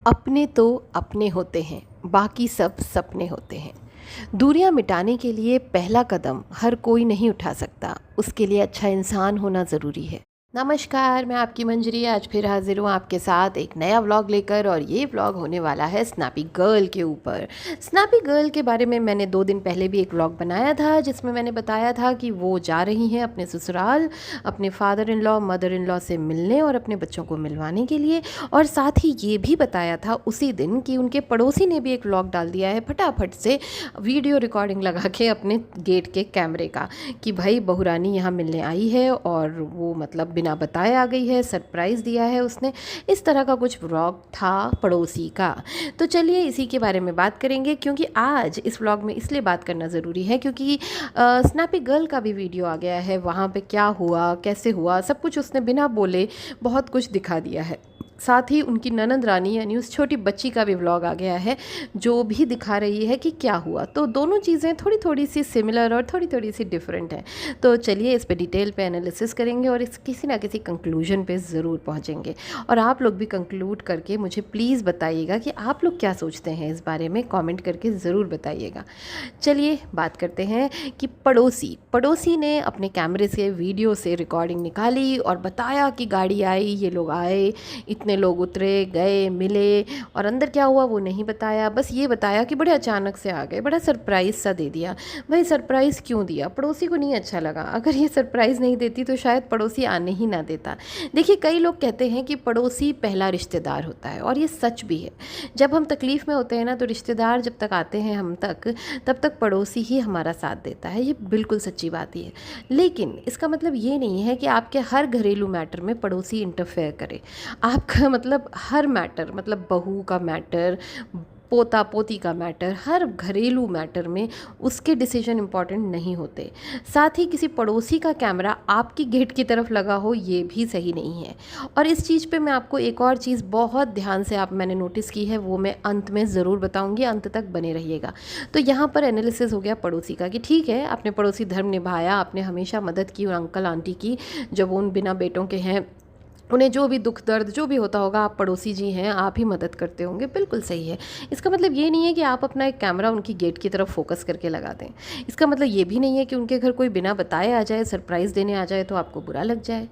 अपने तो अपने होते हैं, बाकी सब सपने होते हैं। दूरियां मिटाने के लिए पहला कदम हर कोई नहीं उठा सकता, उसके लिए अच्छा इंसान होना ज़रूरी है। नमस्कार, मैं आपकी मंजरी आज फिर हाजिर हूँ आपके साथ एक नया व्लॉग लेकर, और ये व्लॉग होने वाला है स्नैपी गर्ल के ऊपर। स्नैपी गर्ल के बारे में मैंने 2 दिन पहले भी एक व्लॉग बनाया था, जिसमें मैंने बताया था कि वो जा रही हैं अपने ससुराल अपने father in law mother in law से मिलने और अपने बच्चों को मिलवाने के लिए। और साथ ही ये भी बताया था उसी दिन कि उनके पड़ोसी ने भी एक व्लॉग डाल दिया है फटाफट से वीडियो रिकॉर्डिंग लगा के अपने गेट के कैमरे का, कि भाई बहुरानी यहाँ मिलने आई है और वो मतलब बिना बताए आ गई है, सरप्राइज़ दिया है उसने। इस तरह का कुछ व्लॉग था पड़ोसी का। तो चलिए इसी के बारे में बात करेंगे, क्योंकि आज इस व्लॉग में इसलिए बात करना ज़रूरी है क्योंकि स्नैपी गर्ल का भी वीडियो आ गया है। वहाँ पे क्या हुआ, कैसे हुआ, सब कुछ उसने बिना बोले बहुत कुछ दिखा दिया है। साथ ही उनकी ननंद रानी यानी उस छोटी बच्ची का भी व्लॉग आ गया है, जो भी दिखा रही है कि क्या हुआ। तो दोनों चीज़ें थोड़ी थोड़ी सी सिमिलर और थोड़ी थोड़ी सी डिफरेंट हैं। तो चलिए इस पे डिटेल पे एनालिसिस करेंगे और इस किसी ना किसी कंक्लूजन पे ज़रूर पहुंचेंगे। और आप लोग भी कंक्लूड करके मुझे प्लीज़ बताइएगा कि आप लोग क्या सोचते हैं इस बारे में, कमेंट करके ज़रूर बताइएगा। चलिए बात करते हैं कि पड़ोसी ने अपने कैमरे से वीडियो से रिकॉर्डिंग निकाली और बताया कि गाड़ी आई, ये लोग आए, इतने लोग उतरे, गए, मिले, और अंदर क्या हुआ वो नहीं बताया। बस ये बताया कि बड़े अचानक से आ गए, बड़ा सरप्राइज़ सा दे दिया। भाई सरप्राइज़ क्यों दिया? पड़ोसी को नहीं अच्छा लगा। अगर ये सरप्राइज़ नहीं देती तो शायद पड़ोसी आने ही ना देता। देखिए, कई लोग कहते हैं कि पड़ोसी पहला रिश्तेदार होता है, और ये सच भी है। जब हम तकलीफ़ में होते हैं ना, तो रिश्तेदार जब तक आते हैं हम तक, तब तक पड़ोसी ही हमारा साथ देता है। ये बिल्कुल सच्ची बात ही है। लेकिन इसका मतलब ये नहीं है कि आपके हर घरेलू मैटर में पड़ोसी इंटरफेयर करे। आपका मतलब हर मैटर, मतलब बहू का मैटर, पोता पोती का मैटर, हर घरेलू मैटर में उसके डिसीजन इम्पॉर्टेंट नहीं होते। साथ ही किसी पड़ोसी का कैमरा आपकी गेट की तरफ लगा हो, ये भी सही नहीं है। और इस चीज़ पे मैं आपको एक और चीज़ बहुत ध्यान से मैंने नोटिस की है, वो मैं अंत में ज़रूर बताऊंगी, अंत तक बने रहिएगा। तो यहाँ पर एनालिसिस हो गया पड़ोसी का कि ठीक है, आपने पड़ोसी धर्म निभाया, आपने हमेशा मदद की और अंकल आंटी की, जब उन बिना बेटों के हैं, उन्हें जो भी दुख दर्द जो भी होता होगा, आप पड़ोसी जी हैं, आप ही मदद करते होंगे, बिल्कुल सही है। इसका मतलब ये नहीं है कि आप अपना एक कैमरा उनकी गेट की तरफ फोकस करके लगा दें। इसका मतलब ये भी नहीं है कि उनके घर कोई बिना बताए आ जाए, सरप्राइज़ देने आ जाए तो आपको बुरा लग जाए।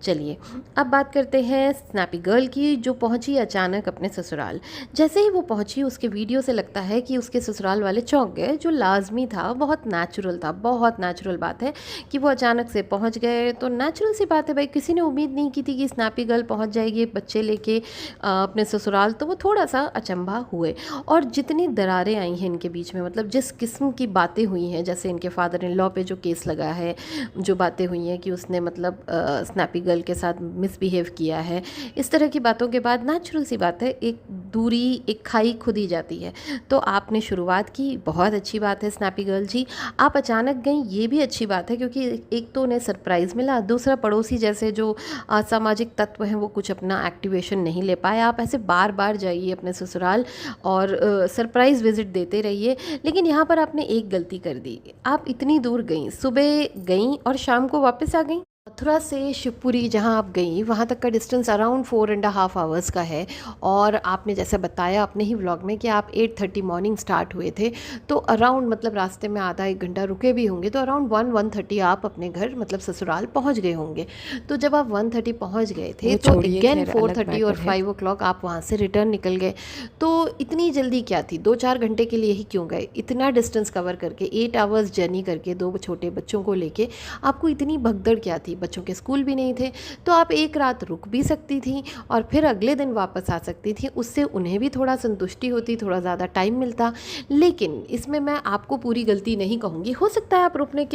चलिए अब बात करते हैं स्नैपी गर्ल की, जो पहुंची अचानक अपने ससुराल। जैसे ही वो पहुंची, उसके वीडियो से लगता है कि उसके ससुराल वाले चौंक गए, जो लाजमी था, बहुत नेचुरल था। बहुत नेचुरल बात है कि वो अचानक से पहुंच गए, तो नेचुरल सी बात है भाई, किसी ने उम्मीद नहीं की थी कि स्नैपी गर्ल पहुंच जाएगी बच्चे लेके अपने ससुराल, तो वो थोड़ा सा अचंभा हुए। और जितनी दरारें आई हैं इनके बीच में, मतलब जिस किस्म की बातें हुई हैं, जैसे इनके फादर इन लॉ पे जो केस लगा है, जो बातें हुई हैं कि उसने मतलब स्नैपी गर्ल के साथ मिसबिहेव किया है, इस तरह की बातों के बाद नेचुरल सी बात है, एक दूरी, एक खाई खुद ही जाती है। तो आपने शुरुआत की, बहुत अच्छी बात है स्नैपी गर्ल जी। आप अचानक गई, ये भी अच्छी बात है, क्योंकि एक तो उन्हें सरप्राइज़ मिला, दूसरा पड़ोसी जैसे जो असामाजिक तत्व हैं वो कुछ अपना एक्टिवेशन नहीं ले पाए। आप ऐसे बार बार जाइए अपने ससुराल और सरप्राइज़ विजिट देते रहिए। लेकिन यहाँ पर आपने एक गलती कर दी, आप इतनी दूर गई, सुबह गई और शाम को वापस आ गई। मथुरा से शिवपुरी जहाँ आप गई, वहाँ तक का डिस्टेंस अराउंड 4.5 आवर्स का है। और आपने जैसे बताया अपने ही व्लॉग में कि आप 8:30 मॉर्निंग स्टार्ट हुए थे, तो अराउंड मतलब रास्ते में आधा एक घंटा रुके भी होंगे, तो अराउंड 1:30 आप अपने घर मतलब ससुराल पहुँच गए होंगे। तो जब आप 1:30 पहुँच गए थे, तो अगेन 4:30 और 5 o'clock आप वहाँ से रिटर्न निकल गए। तो इतनी जल्दी क्या थी? 2-4 घंटे के लिए ही क्यों गए? इतना डिस्टेंस कवर करके 8 आवर्स जर्नी करके 2 छोटे बच्चों को लेके आपको इतनी भगदड़ क्या थी? बच्चों के स्कूल भी नहीं थे, तो आप एक रात रुक भी सकती थी और फिर अगले दिन वापस आ सकती थी। उससे उन्हें भी थोड़ा संतुष्टि होती, थोड़ा ज़्यादा टाइम मिलता। लेकिन इसमें मैं आपको पूरी गलती नहीं कहूँगी। हो सकता है आप रुकने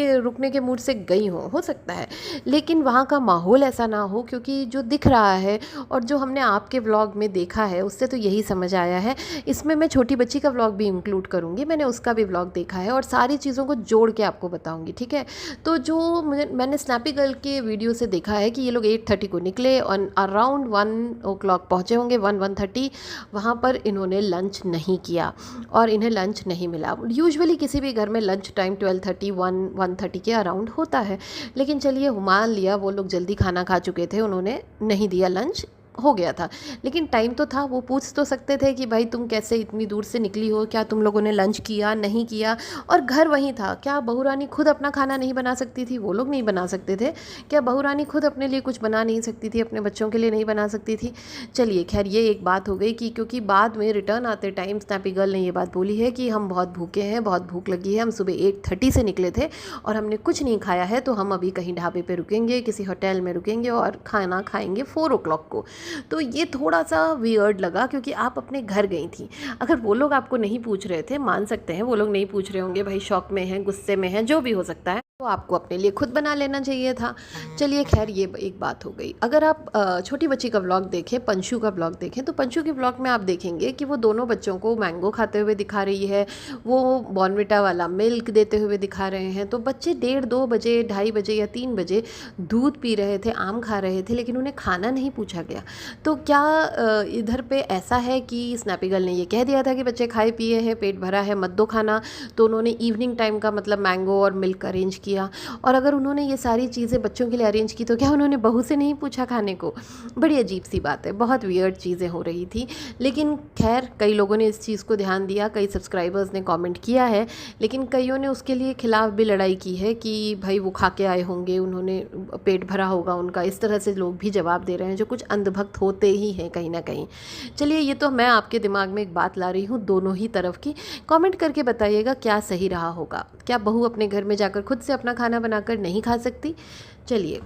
के मूड से गई हो सकता है, लेकिन वहाँ का माहौल ऐसा ना हो, क्योंकि जो दिख रहा है और जो हमने आपके व्लॉग में देखा है, उससे तो यही समझ आया है। इसमें मैं छोटी बच्ची का व्लॉग भी इंक्लूड करूँगी, मैंने उसका भी व्लॉग देखा है और सारी चीज़ों को जोड़ के आपको बताऊँगी, ठीक है। तो जो मैंने स्नैपी गर्ल के वीडियो से देखा है कि ये लोग 8:30 को निकले और अराउंड 1 o'clock पहुँचे होंगे, 1:30। वहाँ पर इन्होंने लंच नहीं किया और इन्हें लंच नहीं मिला। यूजुअली किसी भी घर में लंच टाइम 12:30 1:30 के अराउंड होता है, लेकिन चलिए मान लिया वो लोग जल्दी खाना खा चुके थे, उन्होंने नहीं दिया लंच, हो गया था। लेकिन टाइम तो था, वो पूछ तो सकते थे कि भाई तुम कैसे इतनी दूर से निकली हो, क्या तुम लोगों ने लंच किया नहीं किया, और घर वहीं था। क्या बहू रानी खुद अपना खाना नहीं बना सकती थी? वो लोग नहीं बना सकते थे क्या? बहू रानी खुद अपने लिए कुछ बना नहीं सकती थी, अपने बच्चों के लिए नहीं बना सकती थी? चलिए खैर, ये एक बात हो गई कि क्योंकि बाद में रिटर्न आते टाइम स्नैपी गर्ल ने ये बात बोली है कि हम बहुत भूखे हैं, बहुत भूख लगी है, हम सुबह 8:30 से निकले थे और हमने कुछ नहीं खाया है, तो हम अभी कहीं ढाबे पे रुकेंगे, किसी होटल में रुकेंगे और खाना खाएंगे 4 o'clock को। तो ये थोड़ा सा वियर्ड लगा क्योंकि आप अपने घर गई थी। अगर वो लोग आपको नहीं पूछ रहे थे, मान सकते हैं वो लोग नहीं पूछ रहे होंगे, भाई शौक में हैं, गुस्से में हैं, जो भी हो सकता है, तो आपको अपने लिए खुद बना लेना चाहिए था। चलिए खैर, ये एक बात हो गई। अगर आप छोटी बच्ची का व्लॉग देखें, पंशु का व्लॉग देखें, तो पंशु के व्लॉग में आप देखेंगे कि वो दोनों बच्चों को मैंगो खाते हुए दिखा रही है, वो बॉर्नविटा वाला मिल्क देते हुए दिखा रहे हैं। तो बच्चे 1:30 बजे, 2:30 बजे या 3 बजे दूध पी रहे थे, आम खा रहे थे, लेकिन उन्हें खाना नहीं पूछा गया। तो क्या इधर पे ऐसा है कि स्नैपी गर्ल ने ये कह दिया था कि बच्चे खाए पिए हैं, पेट भरा है, मत दो खाना, तो उन्होंने इवनिंग टाइम का मतलब मैंगो और मिल्क अरेंज किया? और अगर उन्होंने ये सारी चीज़ें बच्चों के लिए अरेंज की, तो क्या उन्होंने बहू से नहीं पूछा खाने को? बड़ी अजीब सी बात है, बहुत वियर्ड चीज़ें हो रही थी। लेकिन खैर, कई लोगों ने इस चीज़ को ध्यान दिया, कई सब्सक्राइबर्स ने कमेंट किया है, लेकिन कईयों ने उसके लिए खिलाफ भी लड़ाई की है कि भाई वो खा के आए होंगे, उन्होंने पेट भरा होगा उनका। इस तरह से लोग भी जवाब दे रहे हैं, जो कुछ अंधभक्त होते ही हैं कहीं ना कहीं। चलिए, ये तो मैं आपके दिमाग में एक बात ला रही हूँ दोनों ही तरफ की। कमेंट करके बताइएगा क्या सही रहा होगा। क्या बहू अपने घर में जाकर खुद से अपना खाना बनाकर नहीं खा सकती? चलिए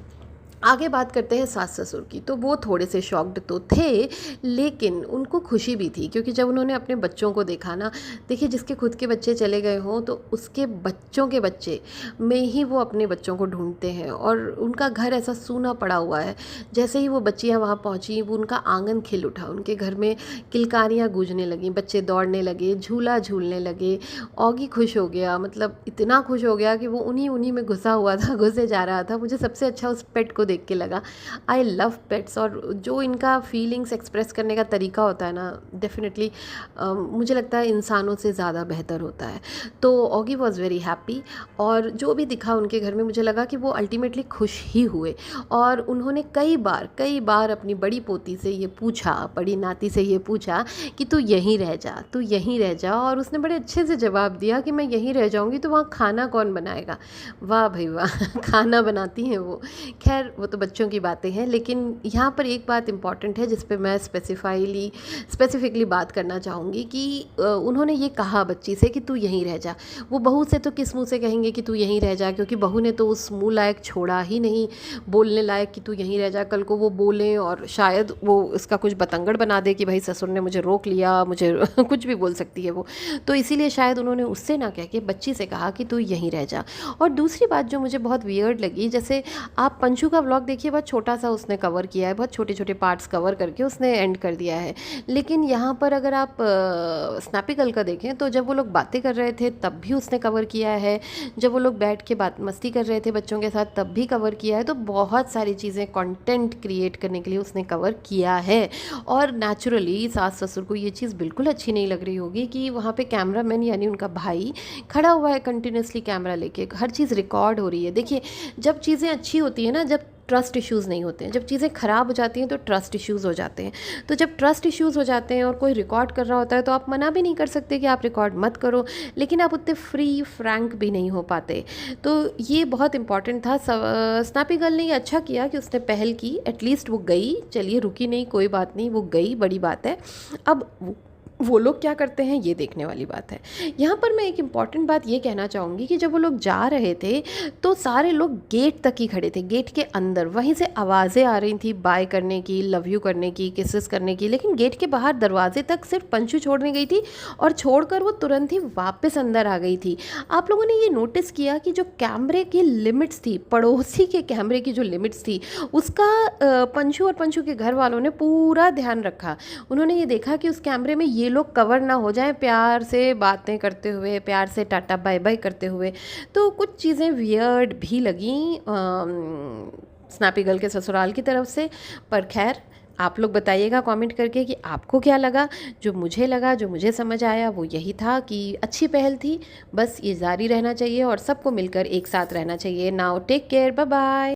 आगे बात करते हैं सास ससुर की। तो वो थोड़े से शॉक्ड तो थे, लेकिन उनको खुशी भी थी, क्योंकि जब उन्होंने अपने बच्चों को देखा ना, देखिए जिसके खुद के बच्चे चले गए हों तो उसके बच्चों के बच्चे में ही वो अपने बच्चों को ढूंढते हैं, और उनका घर ऐसा सूना पड़ा हुआ है। जैसे ही वो बच्चियाँ वहाँ पहुँची, वो उनका आंगन खिल उठा, उनके घर में किलकारियाँ गूंजने लगीं, बच्चे दौड़ने लगे, झूला झूलने लगे। ऑगी खुश हो गया, मतलब इतना खुश हो गया कि वो उन्हीं उन्हीं में घुसा हुआ था, घुसे जा रहा था। मुझे सबसे अच्छा उस पेट को देख के लगा। आई लव पेट्स, और जो इनका फीलिंग्स एक्सप्रेस करने का तरीका होता है ना, डेफिनेटली मुझे लगता है इंसानों से ज़्यादा बेहतर होता है। तो ऑगी वॉज़ वेरी हैप्पी, और जो भी दिखा उनके घर में, मुझे लगा कि वो अल्टीमेटली खुश ही हुए। और उन्होंने कई बार अपनी बड़ी पोती से ये पूछा, बड़ी नाती से ये पूछा कि तू यहीं रह जा, तू यहीं रह जा, और उसने बड़े अच्छे से जवाब दिया कि मैं यहीं रह जाऊँगी, तो वहाँ खाना कौन बनाएगा? वाह भाई वाह खाना बनाती हैं वो। खैर, वो तो बच्चों की बातें हैं, लेकिन यहाँ पर एक बात इम्पॉर्टेंट है जिस पे मैं स्पेसिफिकली बात करना चाहूँगी कि उन्होंने ये कहा बच्ची से कि तू यहीं रह जा। वो बहू से तो किस मुँह से कहेंगे कि तू यहीं रह जा, क्योंकि बहू ने तो उस मुँह लायक छोड़ा ही नहीं, बोलने लायक कि तू यहीं रह जा। कल को वो बोलें और शायद वो इसका कुछ बतंगड़ बना दे कि भाई ससुर ने मुझे रोक लिया, मुझे कुछ भी बोल सकती है वो। तो इसीलिए शायद उन्होंने उससे ना कह के बच्ची से कहा कि तू यहीं रह जा। और दूसरी बात जो मुझे बहुत वियर्ड लगी, जैसे आप पंचू का व्लॉग देखिए, बहुत छोटा सा उसने कवर किया है, बहुत छोटे छोटे पार्ट्स कवर करके उसने एंड कर दिया है। लेकिन यहाँ पर अगर आप स्नैपी गर्ल का देखें, तो जब वो लोग बातें कर रहे थे तब भी उसने कवर किया है, जब वो लोग बैठ के बात मस्ती कर रहे थे बच्चों के साथ तब भी कवर किया है। तो बहुत सारी चीज़ें कंटेंट क्रिएट करने के लिए उसने कवर किया है। और नेचुरली सास ससुर को ये चीज़ बिल्कुल अच्छी नहीं लग रही होगी कि वहाँ पे कैमरामैन यानी उनका भाई खड़ा हुआ है कंटिन्यूसली कैमरा लेके, हर चीज़ रिकॉर्ड हो रही है। देखिए, जब चीज़ें अच्छी होती है ना, जब ट्रस्ट इश्यूज़ नहीं होते हैं, जब चीज़ें ख़राब हो जाती हैं तो ट्रस्ट इश्यूज़ हो जाते हैं। तो जब ट्रस्ट इश्यूज़ हो जाते हैं और कोई रिकॉर्ड कर रहा होता है, तो आप मना भी नहीं कर सकते कि आप रिकॉर्ड मत करो, लेकिन आप उतने फ्री फ्रैंक भी नहीं हो पाते। तो ये बहुत इंपॉर्टेंट था। स्नैपी गर्ल ने ये अच्छा किया कि उसने पहल की, एटलीस्ट वो गई, चलिए रुकी नहीं, कोई बात नहीं, वो गई, बड़ी बात है। अब वो लोग क्या करते हैं ये देखने वाली बात है। यहाँ पर मैं एक इम्पॉर्टेंट बात ये कहना चाहूँगी कि जब वो लोग जा रहे थे तो सारे लोग गेट तक ही खड़े थे, गेट के अंदर। वहीं से आवाज़ें आ रही थी बाय करने की, लव यू करने की, किसेस करने की, लेकिन गेट के बाहर दरवाजे तक सिर्फ पंचू छोड़ने गई थी, और छोड़कर वो तुरंत ही वापस अंदर आ गई थी। आप लोगों ने ये नोटिस किया कि जो कैमरे की लिमिट्स थी, पड़ोसी के कैमरे की जो लिमिट्स थी, उसका पंचू और पंचू के घर वालों ने पूरा ध्यान रखा। उन्होंने ये देखा कि उस कैमरे में ये लोग कवर ना हो जाएं, प्यार से बातें करते हुए, प्यार से टाटा बाय बाय करते हुए। तो कुछ चीज़ें वियर्ड भी लगी स्नैपी गर्ल के ससुराल की तरफ से। पर खैर, आप लोग बताइएगा कमेंट करके कि आपको क्या लगा। जो मुझे लगा, जो मुझे समझ आया, वो यही था कि अच्छी पहल थी, बस ये जारी रहना चाहिए और सबको मिलकर एक साथ रहना चाहिए। Now take care, bye bye.